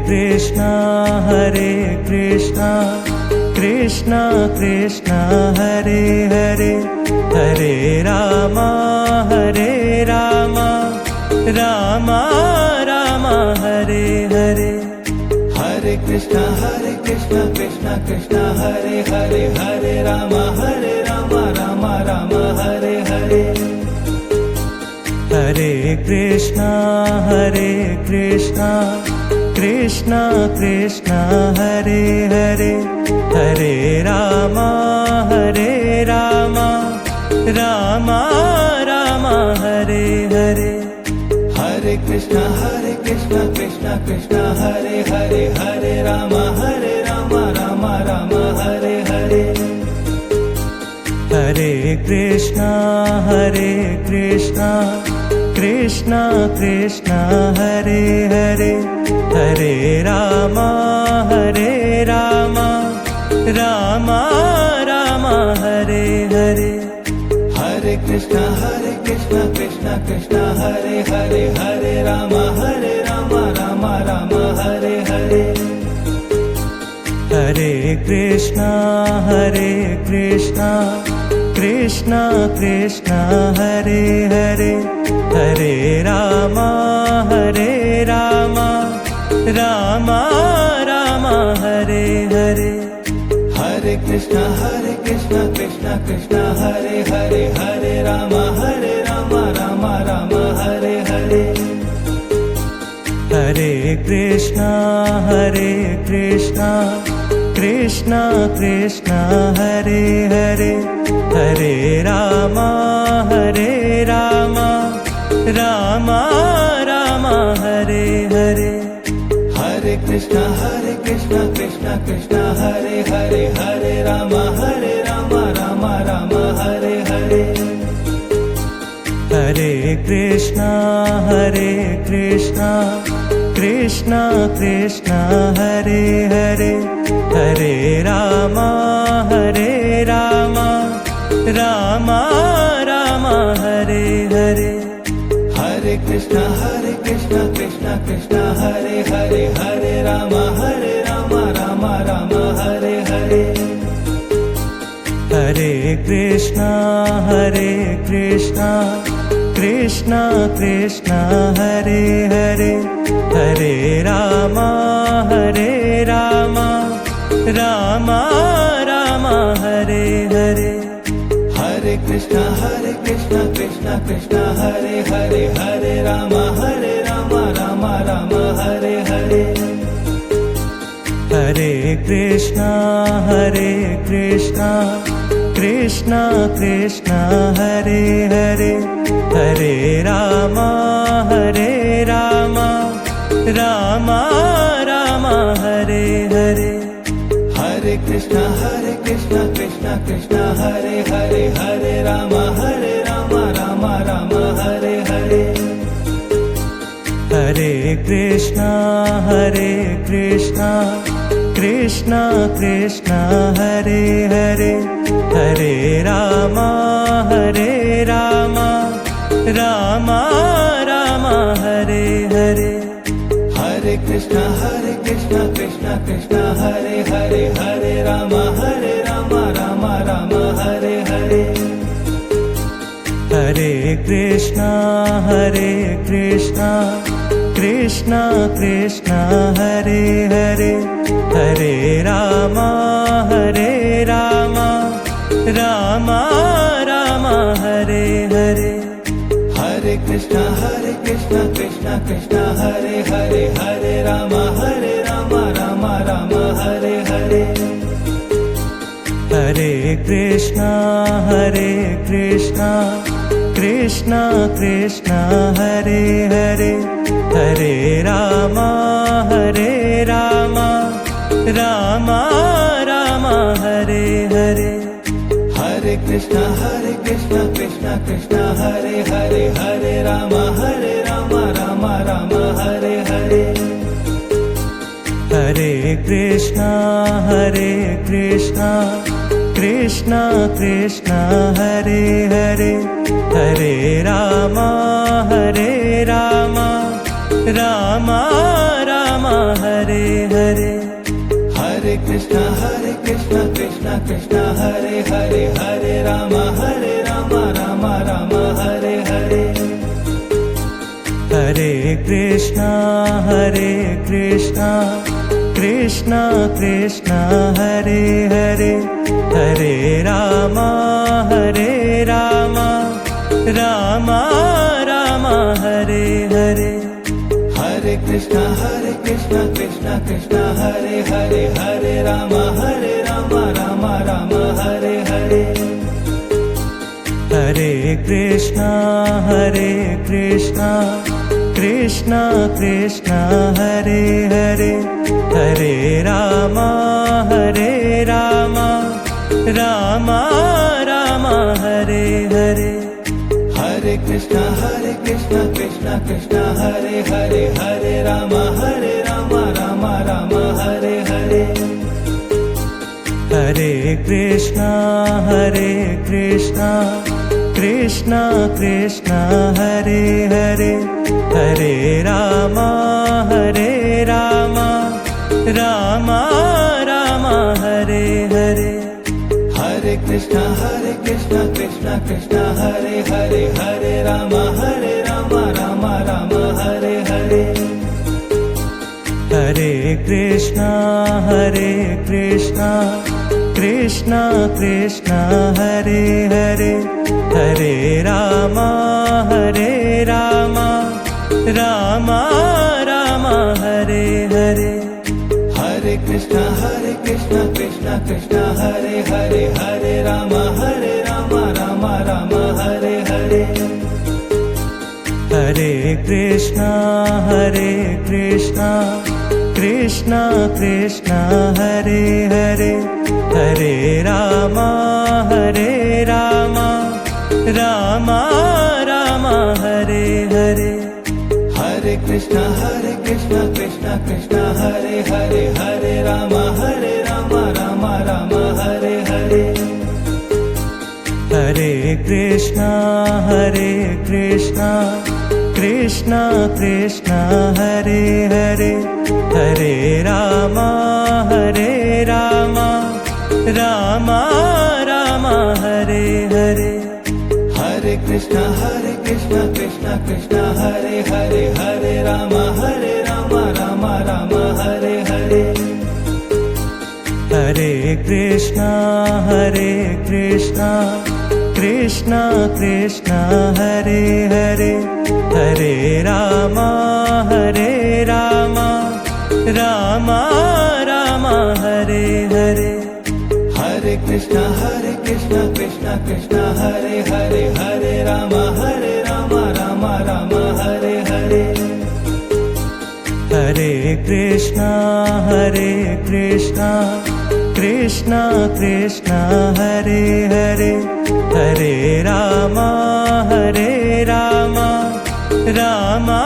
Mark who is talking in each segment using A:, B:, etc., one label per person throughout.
A: Krishna Krishna Krishna Hare Hare, Hare Rama Rama Rama Hare Hare.
B: Hare Krishna Krishna Krishna Hare Hare, Hare Rama Rama Rama Hare Hare.
A: Hare Krishna Krishna Krishna Hare Hare, Hare Rama Rama Rama Hare Hare.
B: Hare Krishna Krishna Krishna Hare Hare, Hare Rama Rama Rama Hare Hare.
A: Hare Krishna Krishna Krishna Hare Hare, Hare Rama Rama Rama Hare Hare.
B: Hare Krishna Krishna Krishna Hare Hare, Hare Rama Rama Rama Hare Hare.
A: Hare Krishna Krishna Krishna Hare Hare, Hare Rama Rama Rama Hare Hare.
B: Hare Krishna Krishna Krishna Hare Hare, Hare Rama Rama Rama Hare Hare.
A: Hare Krishna Krishna Krishna Hare Hare, Hare Rama Rama Rama Hare Hare.
B: Hare Krishna Krishna Krishna Hare Hare, Hare Rama Rama Rama Hare Hare.
A: Hare Krishna Krishna Krishna Hare Hare, Hare Rama Rama Rama Hare Hare.
B: Hare Krishna Krishna Krishna Hare Hare, Hare Rama Rama Rama Hare Hare.
A: Hare Krishna Krishna Krishna Hare Hare, Hare Rama Rama Rama Hare Hare.
B: Hare Krishna Krishna Krishna Hare Hare, Hare Rama Rama Rama Hare Hare.
A: Hare Krishna Krishna Krishna Hare Hare, Hare Rama Rama Rama Hare Hare.
B: Hare Krishna Krishna Krishna Hare Hare, Hare Rama Rama Rama Hare Hare.
A: Hare Krishna Krishna Krishna Hare Hare, Hare Rama Rama Rama Hare Hare.
B: Hare Krishna Krishna Krishna Hare Hare, Hare Rama Rama Rama Hare Hare.
A: Hare Krishna Krishna Krishna Hare Hare, Hare Rama Rama Rama Hare Hare.
B: Hare Krishna Krishna Krishna Hare Hare, Hare Rama Rama Rama Hare Hare.
A: Hare Krishna Krishna Krishna Hare Hare, Hare Rama Rama Rama Hare Hare.
B: Hare Krishna Krishna Krishna Hare Hare, Hare Rama Rama Rama Hare Hare.
A: Hare Krishna Krishna Krishna Hare Hare, Hare Rama Rama Rama Hare
B: Krishna Krishna Hare Hare Hare Rama Rama Rama Hare Hare
A: Hare Krishna Krishna Krishna Hare Hare Hare Rama Rama Rama Hare Hare
B: Hare Krishna Krishna Krishna Hare Hare Hare Rama Rama Hare Hare
A: Hare Krishna Krishna Krishna Hare Hare Hare Rama Rama Rama Hare Hare
B: Hare Krishna Krishna Hare Hare Hare Rama Rama Hare Hare
A: Hare Krishna Krishna Hare Hare Hare Rama Rama Rama Hare Hare
B: Hare Krishna Krishna Hare Hare Hare Rama Rama Hare Hare
A: Hare Krishna Krishna Hare Hare Hare Rama Rama Rama Hare Hare
B: Hare Krishna Krishna Hare Hare Hare Rama Rama Hare Hare
A: Hare Krishna Krishna Hare Hare Hare Rama Rama Rama Hare Hare
B: Hare Krishna Krishna Hare Hare Hare Rama Rama Hare Hare
A: Hare Krishna Krishna Hare Hare Hare Rama Rama Rama Hare Hare
B: Hare Krishna Krishna Hare Hare Hare Rama Rama Hare Hare
A: Hare Krishna Krishna Hare Hare Hare Rama Rama Rama Hare Hare
B: Hare Krishna Krishna Hare Hare Hare Rama Rama Hare Hare
A: Hare Krishna Krishna Hare Hare Hare Rama Rama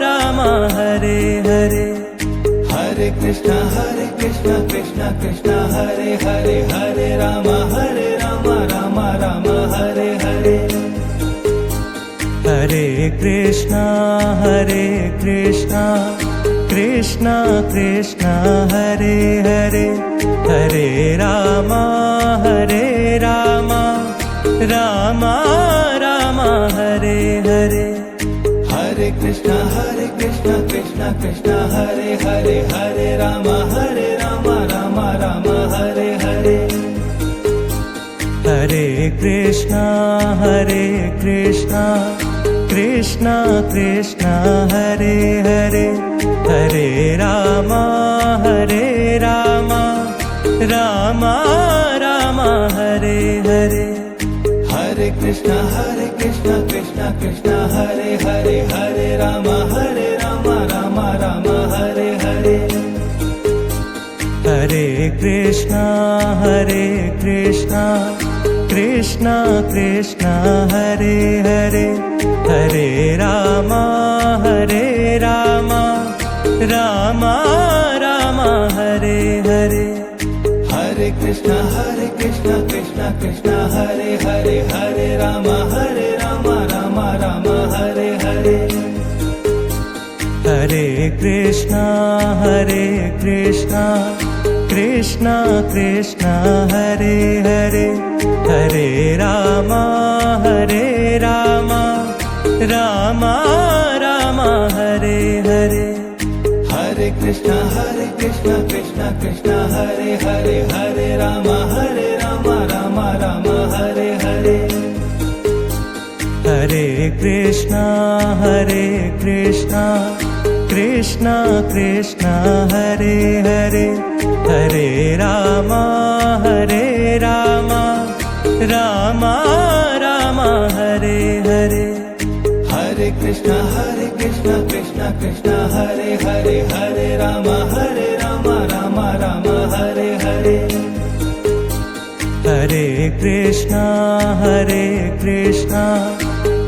A: Rama Hare Hare
B: Hare Krishna Krishna Hare Hare Hare Rama Rama Hare Hare
A: Hare Krishna Krishna Hare Hare Hare Rama Rama Rama Hare Hare
B: Hare Krishna Krishna Hare Hare Hare Rama Rama Hare Hare
A: Hare Krishna Krishna Hare Hare Hare Rama Rama Rama Hare Hare
B: Hare Krishna Krishna Hare Hare Hare Rama Rama Hare Hare
A: Hare Krishna Krishna Hare Hare Hare Rama Rama Rama Hare Hare
B: Hare Krishna Krishna Hare Hare Hare Rama Rama Hare Hare
A: Hare Krishna Krishna Krishna Hare Hare Hare Rama Rama Rama Hare Hare
B: Hare Krishna Krishna Krishna Hare Hare Hare Rama Rama Rama Hare Hare
A: Hare Krishna Krishna Krishna Hare Hare Hare Rama Rama Rama Hare Hare
B: Hare Krishna Krishna Krishna Hare Hare Hare Rama Rama Hare Hare
A: Hare Krishna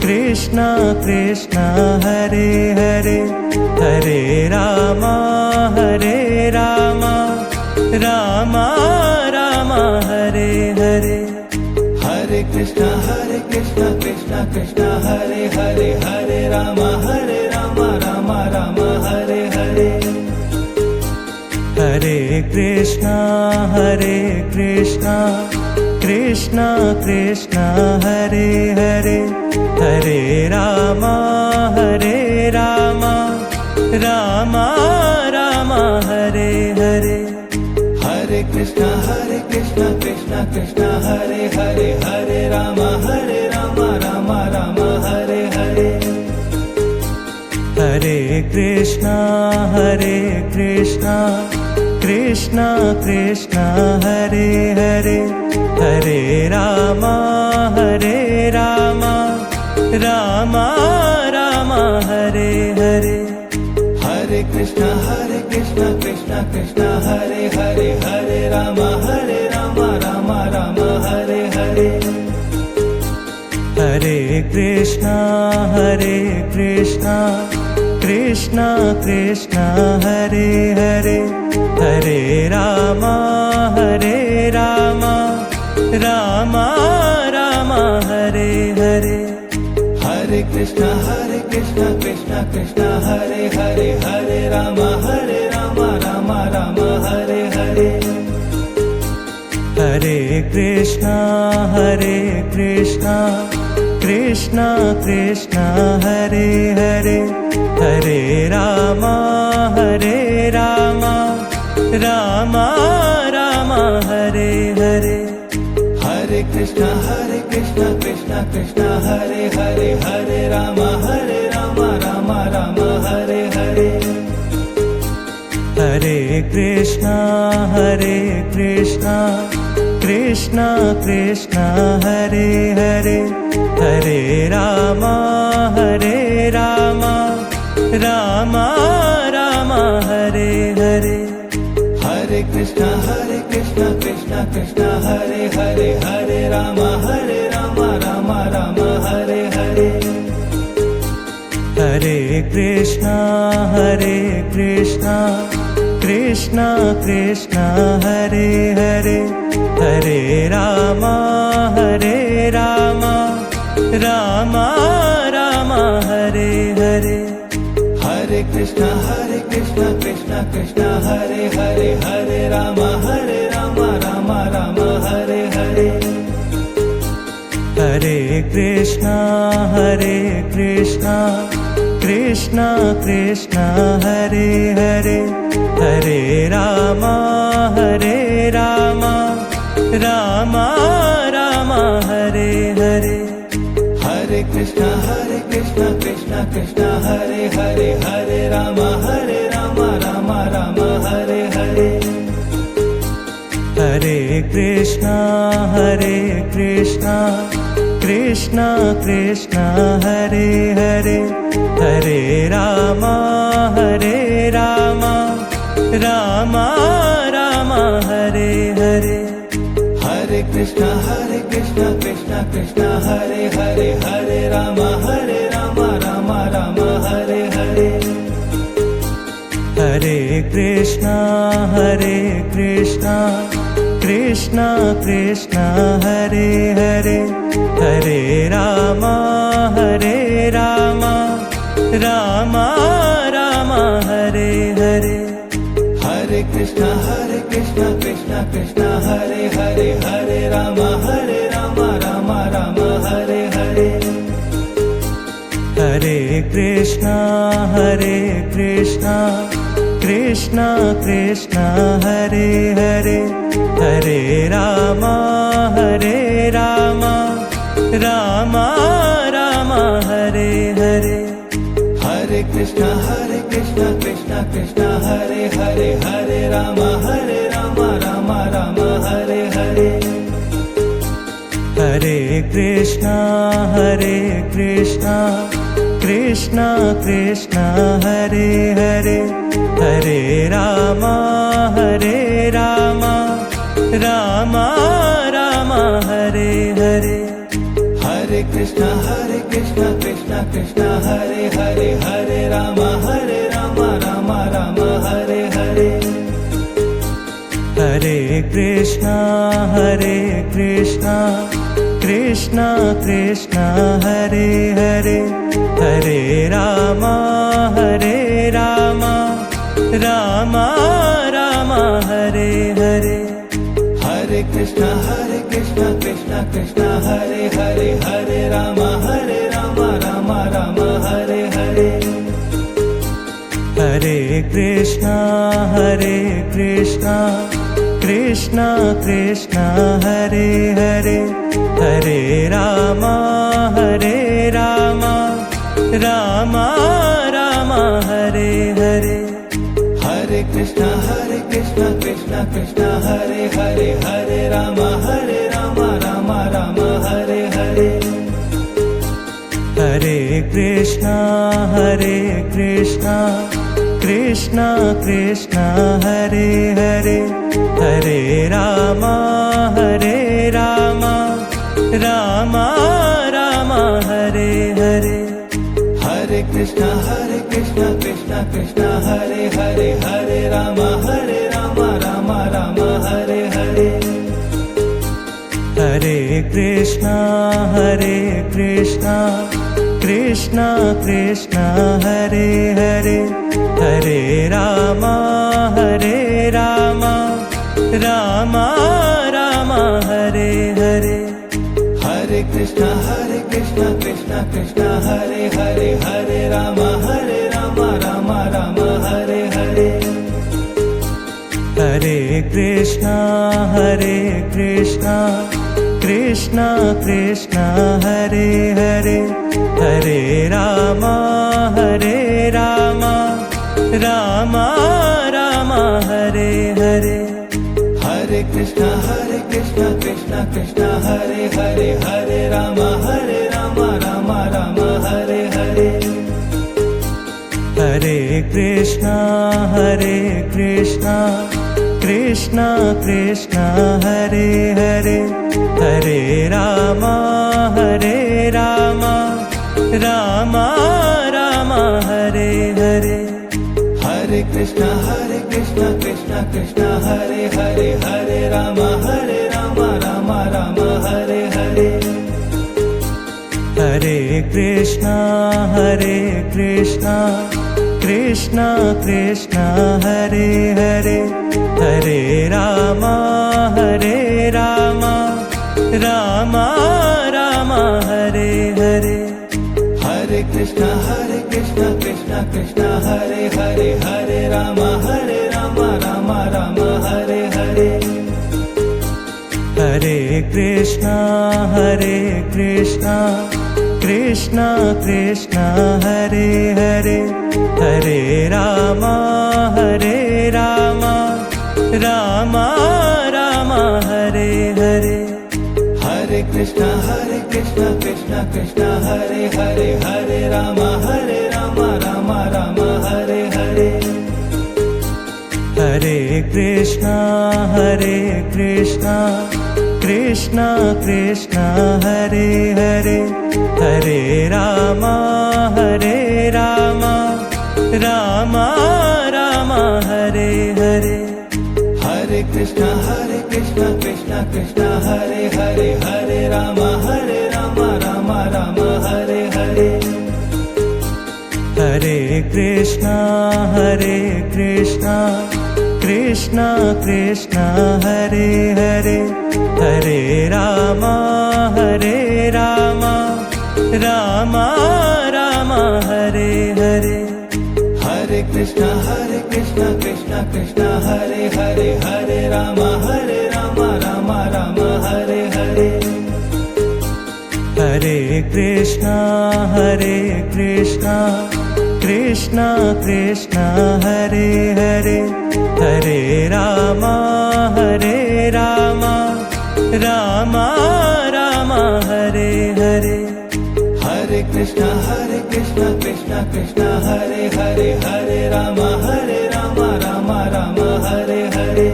A: Krishna Krishna Hare Hare Hare Rama Rama Rama Hare Hare
B: Hare Krishna Krishna Krishna Hare Hare Hare Rama Rama Hare Hare
A: Hare Krishna Krishna Krishna Hare Hare Hare Rama Rama Rama Hare Hare
B: Hare Krishna Krishna Krishna Hare Hare Hare Rama Rama Hare Hare
A: Hare Krishna Krishna Krishna Hare Hare Hare Rama Rama Rama Hare Hare
B: Hare Krishna Krishna Krishna Hare Hare Hare Rama Rama Hare Hare
A: Hare Krishna Krishna Krishna Hare Hare Hare Rama Rama Rama Hare Hare
B: Hare Krishna Krishna Krishna Hare Hare Hare Rama Rama Hare Hare
A: Hare Krishna Krishna Krishna Hare Hare Hare Rama Rama Rama Hare Hare
B: Hare Krishna Krishna Krishna Hare Hare Hare Rama Rama Hare Hare
A: Hare Krishna Krishna Krishna Hare Hare Hare Rama Rama Rama Hare Hare
B: Hare Krishna Krishna Krishna Hare Hare Hare Rama Rama Hare Hare
A: Hare Krishna Krishna Krishna Hare Hare Hare Rama Rama Rama Hare Hare
B: Hare Krishna Krishna Krishna Hare Hare Hare Rama Rama Hare Hare
A: Hare Krishna Krishna Krishna Hare Hare Hare Rama Rama Rama Hare Hare
B: Hare Krishna Krishna Krishna Hare Hare Hare Rama Rama Hare Hare
A: Hare Krishna Krishna Krishna Hare Hare Hare Rama Rama Rama Hare Hare
B: Hare Krishna Krishna Krishna Hare Hare Hare Rama Rama Hare Hare
A: Hare Krishna Krishna Krishna Hare Hare Hare Rama Rama Rama Hare Hare
B: Hare Krishna Krishna Krishna Hare Hare Hare Rama Rama Rama Hare Hare
A: Hare Krishna Krishna Krishna Hare Hare Hare Rama Rama Rama Hare Hare
B: Hare Krishna Krishna Krishna Hare Hare Hare Rama Rama Rama Hare Hare
A: Hare Krishna Krishna Krishna Hare Hare Hare Rama Rama Rama Hare Hare
B: Hare Krishna Krishna Krishna Hare Hare Hare Rama Rama Rama Hare Hare
A: Hare Krishna Krishna Krishna Hare Hare Hare Rama Rama Rama Hare Hare
B: Hare Krishna Krishna Krishna Hare Hare Hare Rama Rama Rama Hare Hare
A: Hare Krishna Krishna Krishna Hare Hare Hare Rama Rama Rama Hare Hare
B: Hare Krishna Krishna Krishna Hare Hare Hare Rama Rama Rama Hare Hare
A: Hare Krishna Krishna Krishna Hare Hare Hare Rama Rama Rama Hare Hare
B: Hare Krishna Krishna Krishna Hare Hare Hare Rama Rama Rama Hare Hare
A: Hare Krishna Krishna Krishna Hare Hare Hare Rama Rama Rama Hare Hare
B: Hare Krishna Krishna Krishna Hare Hare Hare Rama Rama Rama Hare Hare
A: Hare Krishna Krishna Krishna Hare Hare Hare Rama Rama Rama Hare Hare
B: Hare Krishna Krishna Krishna Hare Hare Hare Rama Rama Rama Hare Hare
A: Hare Krishna Krishna Krishna Hare Hare Hare Rama Rama Rama Hare Hare
B: Hare Krishna Krishna Krishna Hare Hare Hare Rama Rama Rama Hare Hare
A: Hare Krishna Krishna Krishna Hare Hare Hare Rama Rama Rama Hare Hare
B: Hare Krishna Krishna Krishna Hare Hare Hare Rama Rama Rama Hare Hare
A: Hare Krishna Krishna Krishna Hare Hare Hare Rama Rama Rama Hare Hare
B: Hare Krishna Krishna Krishna Hare Hare Hare Rama Rama Rama Hare Hare
A: Hare Krishna Krishna Krishna Hare Hare Hare Rama Rama Rama Hare Hare
B: Hare Krishna Krishna Krishna Hare Hare Hare Rama Rama Rama Hare Hare
A: Hare Krishna Krishna Krishna Hare Hare Hare Rama Rama Rama Hare Hare
B: Hare Krishna Krishna Krishna Hare Hare Hare Rama Rama Rama Hare Hare
A: Hare Krishna Krishna Krishna Hare Hare Hare Rama Rama Rama Hare Hare
B: Hare Krishna Krishna Krishna Hare Hare Hare Rama Rama Rama Hare Hare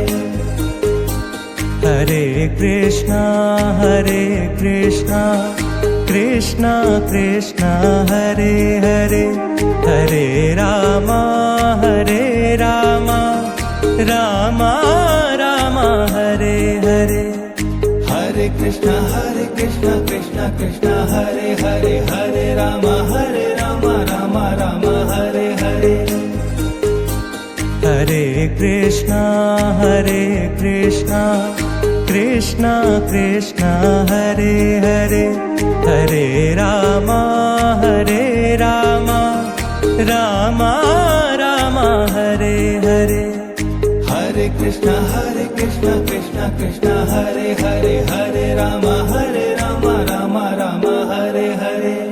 A: Hare Krishna Krishna Krishna Hare Hare Hare Rama Rama Rama Hare Hare
B: Hare Krishna Krishna Krishna Hare Hare Hare Rama Rama Rama Hare Hare
A: Hare Krishna Krishna Krishna Hare Hare Hare Rama Rama Rama Hare Hare
B: Hare Krishna Krishna Krishna Hare Hare Hare Rama Rama Rama Hare Hare